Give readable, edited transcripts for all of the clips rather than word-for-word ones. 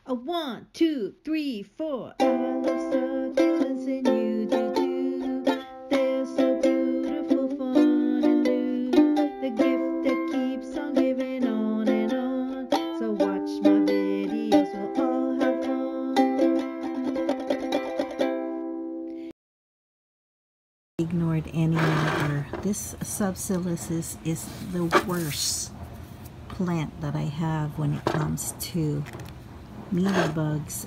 A 1, 2, 3, 4. I love succulents and you do too. They're so beautiful, fun and new. The gift that keeps on giving on and on. So watch my videos, we'll all have fun. Ignored any longer. This Subsselisis is the worst plant that I have when it comes to mealybugs.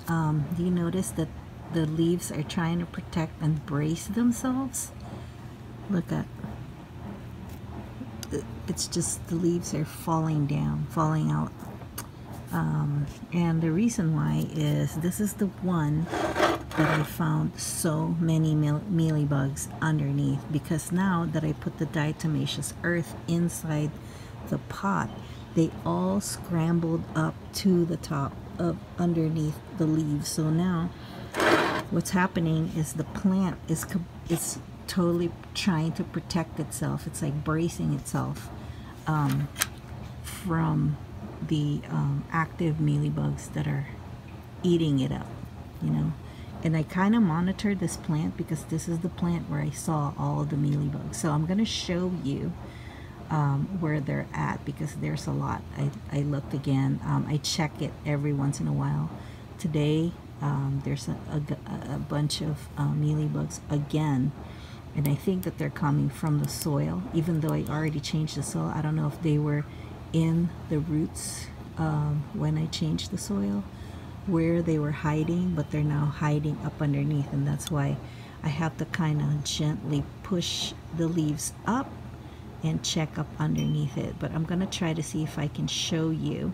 Do you notice that the leaves are trying to protect and brace themselves? Look at it's just the leaves are falling down, falling out. And the reason why is this is the one that I found so many mealybugs underneath, because now that I put the diatomaceous earth inside the pot, they all scrambled up to the top of underneath the leaves. So now what's happening is the plant is totally trying to protect itself. It's like bracing itself from the active mealybugs that are eating it up, you know. And I kind of monitored this plant because this is the plant where I saw all of the mealybugs. So I'm going to show you where they're at, because there's a lot. I looked again. I check it every once in a while. Today there's a bunch of mealybugs again, and I think that they're coming from the soil, even though I already changed the soil. I don't know if they were in the roots when I changed the soil, where they were hiding, but they're now hiding up underneath, and that's why I have to kind of gently push the leaves up and check up underneath it. But I'm gonna try to see if I can show you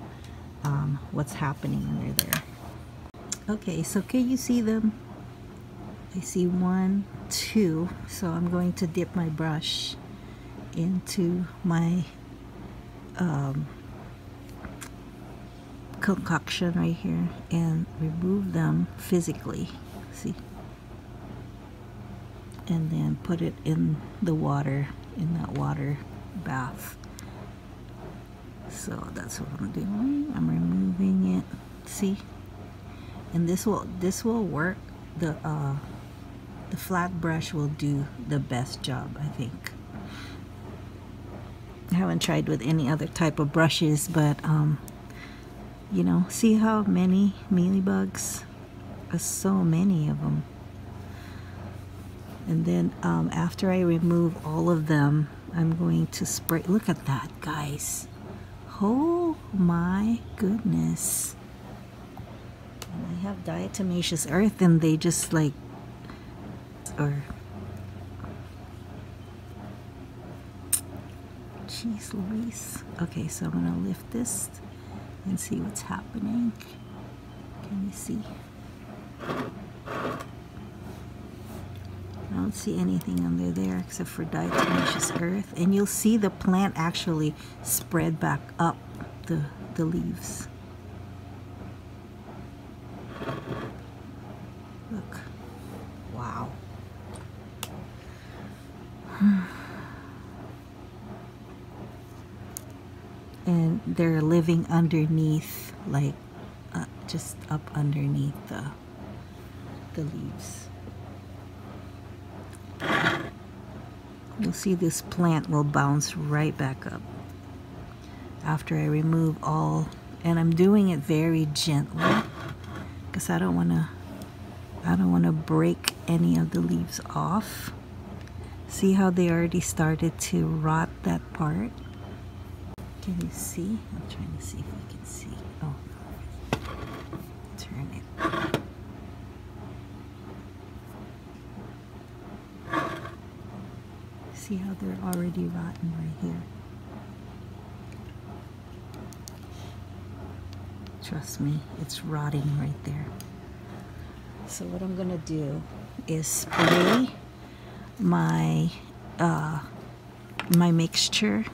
what's happening under there. Okay, so can you see them? I see 1, 2. So I'm going to dip my brush into my concoction right here and remove them physically, see, and then put it in the water, in that water bath. So that's what I'm doing. I'm removing it, see, and this will work. The flat brush will do the best job, I think. I haven't tried with any other type of brushes, but you know, see how many mealybugs? There's so many of them. And then after I remove all of them, I'm going to spray. Look at that, guys. Oh my goodness. And I have diatomaceous earth, and they just like, or jeez Louise. Okay, so I'm gonna lift this and see what's happening. Can you see? I don't see anything under there except for diatomaceous earth, and you'll see the plant actually spread back up the leaves. Look. Wow. And they're living underneath, like just up underneath the leaves. You'll see this plant will bounce right back up after I remove all, and I'm doing it very gently because I don't want to break any of the leaves off. See how they already started to rot that part? Can you see? I'm trying to see if we can see. Oh, turn it. See how they're already rotten right here? Trust me, it's rotting right there. So what I'm gonna do is spray my my mixture.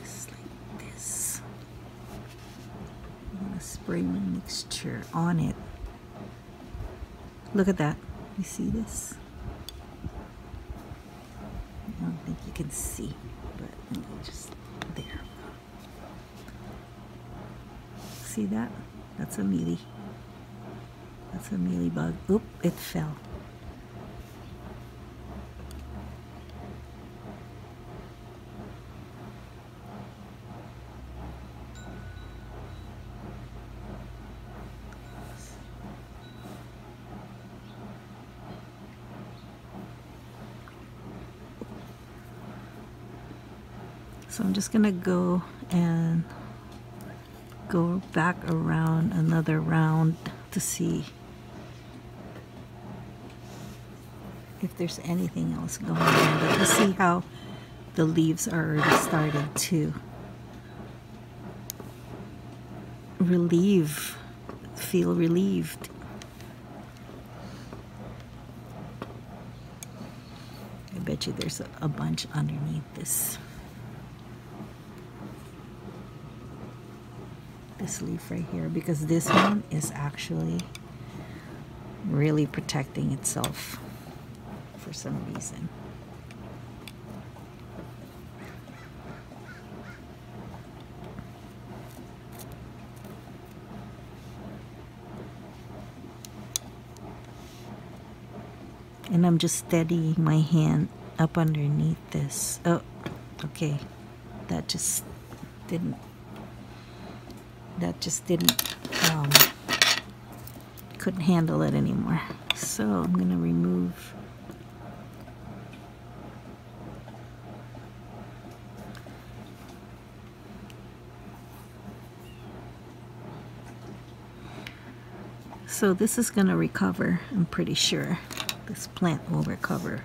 Just like this. I'm gonna spray my mixture on it. Look at that. You see this? I don't think you can see, but let me just see that? That's a mealy. That's a mealybug. Oop, it fell. So I'm just gonna go and go back around another round to see if there's anything else going on. But you see how the leaves are already starting to feel relieved. I bet you there's a bunch underneath this leaf right here, because this one is actually really protecting itself for some reason. And I'm just steadying my hand up underneath this. Oh, okay. That just didn't couldn't handle it anymore. So I'm gonna remove so this is gonna recover. I'm pretty sure this plant will recover.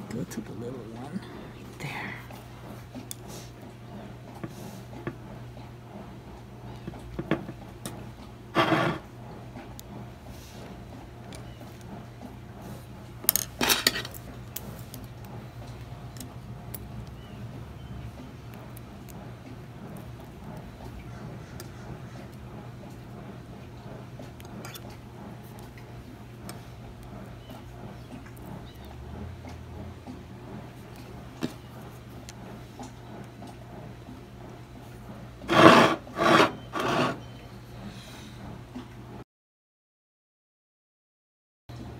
Go to the little one right there.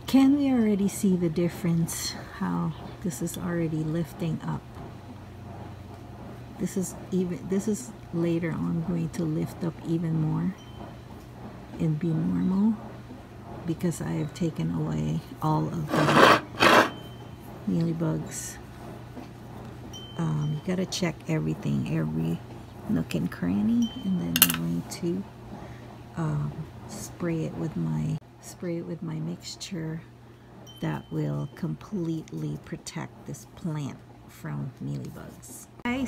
Can we already see the difference, how this is already lifting up? This is later on going to lift up even more and be normal, because I have taken away all of the mealybugs. You gotta check everything, every nook and cranny, and then I'm going to spray it with my mixture that will completely protect this plant from mealybugs. I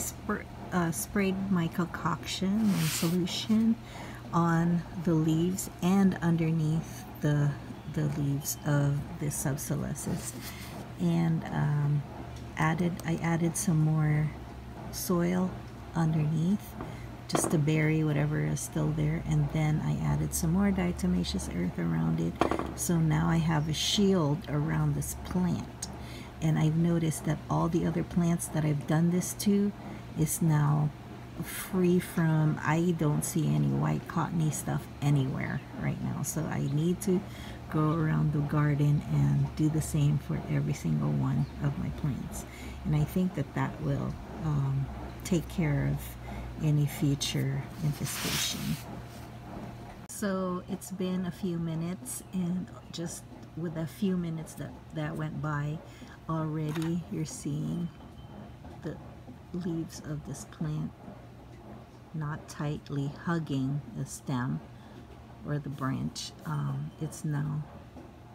sprayed my concoction, my solution, on the leaves and underneath the leaves of the Subsselisis, and I added some more soil underneath just to bury whatever is still there, and then I added some more diatomaceous earth around it. So now I have a shield around this plant, and I've noticed that all the other plants that I've done this to is now free from, I don't see any white cottony stuff anywhere right now. So I need to go around the garden and do the same for every single one of my plants, and I think that will take care of any future infestation. So it's been a few minutes, and just with a few minutes that went by, already you're seeing the leaves of this plant not tightly hugging the stem or the branch. It's now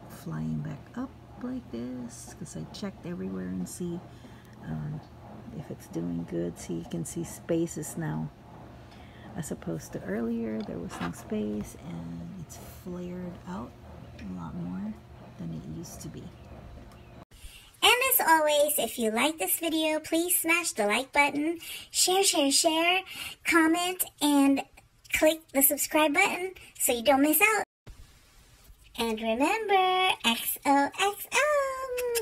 flying back up like this, because I checked everywhere and see if it's doing good. See, you can see spaces now, as opposed to earlier there was no space, and it's flared out a lot more than it used to be. And as always, if you like this video, please smash the like button, share, comment, and click the subscribe button so you don't miss out. And remember, XOXO!